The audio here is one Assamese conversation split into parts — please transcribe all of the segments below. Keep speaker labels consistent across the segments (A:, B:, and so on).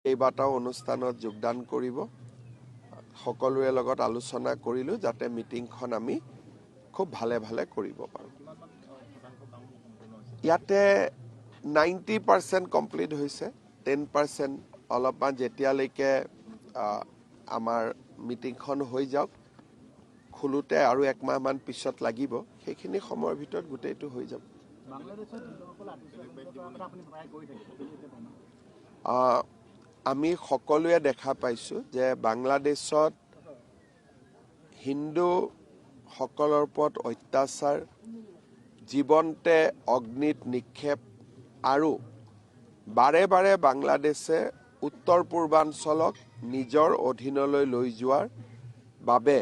A: কেইবাটাও অনুষ্ঠানত যোগদান কৰিব সকলোৰে লগত আলোচনা কৰিলো যাতে মিটিংখন আমি খুব ভালে ভালে কৰিব পাৰো ইয়াতে 90% কমপ্লিট হৈছে 10% অলপমান যেতিয়ালৈকে আমাৰ মিটিংখন হৈ যাওক খুলুতে আৰু এক মাহ মান পিছত লাগিব সেইখিনি সময়ৰ ভিতৰত গোটেইটো হৈ যাব আমি সকলোৱে দেখা পাইছো যে বাংলাদেশত হিন্দু সকলৰ ওপৰত অত্যাচাৰ জীৱনতে অগ্নিত নিক্ষেপ আৰু বাৰে বাৰে বাংলাদেশে উত্তৰ পূৰ্বাঞ্চলক নিজৰ অধীনলৈ লৈ যোৱাৰ বাবে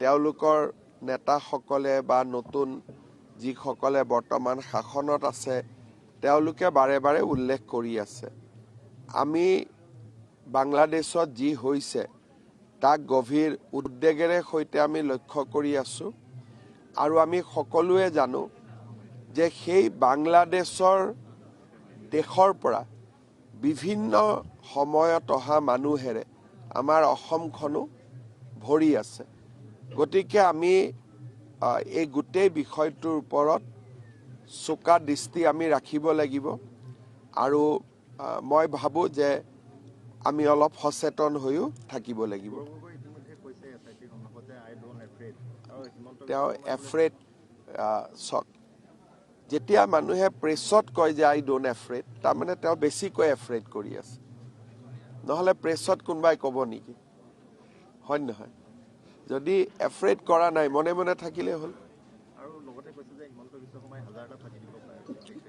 A: তেওঁলোকৰ নেতাসকলে বা নতুন যিসকলে বৰ্তমান শাসনত আছে তেওঁলোকে বাৰে বাৰে উল্লেখ কৰি আছে আমি বাংলাদেশত যি হৈছে তাক গভীৰ উদ্বেগেৰে সৈতে আমি লক্ষ্য কৰি আছো আৰু আমি সকলোৱে জানো যে সেই বাংলাদেশৰ দেশৰ পৰা বিভিন্ন সময়ত অহা মানুহেৰে আমাৰ অসমখনো ভৰি আছে গতিকে আমি এই গোটেই বিষয়টোৰ ওপৰত চোকা দৃষ্টি আমি ৰাখিব লাগিব আৰু মই ভাবো যে আমি অলপ সচেতন হৈও থাকিব লাগিব তেওঁ এফ্ৰেড যেতিয়া মানুহে প্ৰেছত কয় যে আই ডোন্ট এফ্ৰেড তাৰমানে তেওঁ বেছিকৈ এফ্ৰেড কৰি আছে নহলে প্ৰেছত কোনোবাই ক'ব নেকি হয় নহয় যদি এফ্ৰেড কৰা নাই মনে মনে থাকিলে হ'ল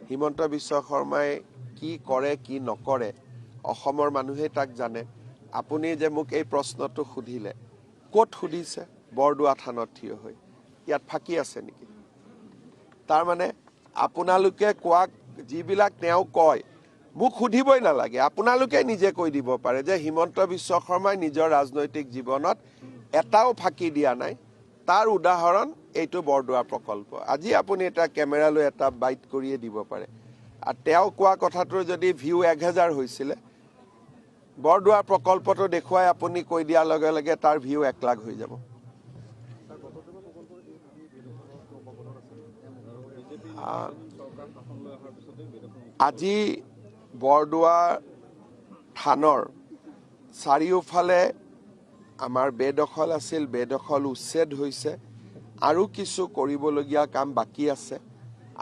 A: হিমন্ত বিশ্ব শৰ্মাই কি কৰে কি নকৰে অসমৰ মানুহে তাক জানে আপুনি যে মোক এই প্ৰশ্নটো সুধিলে ক'ত সুধিছে বৰদোৱা থানত থিয় হৈ ইয়াত ফাঁকি আছে নেকি তাৰমানে আপোনালোকে কোৱা যিবিলাক তেওঁ কয় মোক সুধিবই নালাগে আপোনালোকে নিজে কৈ দিব পাৰে যে হিমন্ত বিশ্ব শৰ্মাই নিজৰ ৰাজনৈতিক জীৱনত এটাও ফাঁকি দিয়া নাই তাৰ উদাহৰণ এইটো বৰদোৱা প্ৰকল্প আজি আপুনি এটা কেমেৰা লৈ এটা বাইট কৰিয়ে দিব পাৰে আৰু তেওঁ কোৱা কথাটোৰ যদি ভিউ 1000 হৈছিলে বৰদোৱা প্ৰকল্পটো দেখুৱাই আপুনি কৈ দিয়াৰ লগে লগে তাৰ ভিউ 1 লাখ হৈ যাব আজি বৰদোৱা থানৰ চাৰিওফালে আমাৰ বেদখল আছিল বেদখল উচ্ছেদ হৈছে আৰু কিছু কৰিবলগীয়া কাম বাকি আছে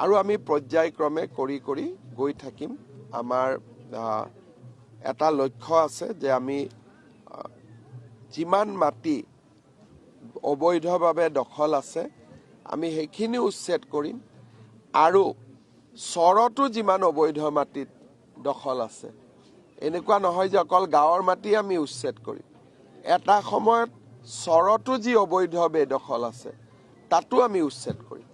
A: আৰু আমি পৰ্যায়ক্ৰমে কৰি কৰি গৈ থাকিম আমাৰ এটা লক্ষ্য আছে যে আমি যিমান মাটি অবৈধভাৱে দখল আছে আমি সেইখিনি উচ্ছেদ কৰিম আৰু চৰতো যিমান অবৈধ মাটিত দখল আছে এনেকুৱা নহয় যে অকল গাঁৱৰ মাটি আমি উচ্ছেদ কৰিম এটা সময়ত চৰতো যি অবৈধ বেদখল আছে তাতো আমি উচ্ছেদ কৰিম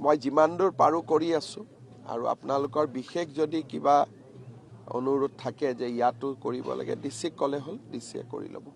A: মই যিমান দূৰ পাৰো কৰি আছো আৰু আপোনালোকৰ বিশেষ যদি কিবা অনুৰোধ থাকে যে ইয়াতো কৰিব লাগে ডিচিক ক'লে হ'ল ডিচিয়ে কৰি ল'ব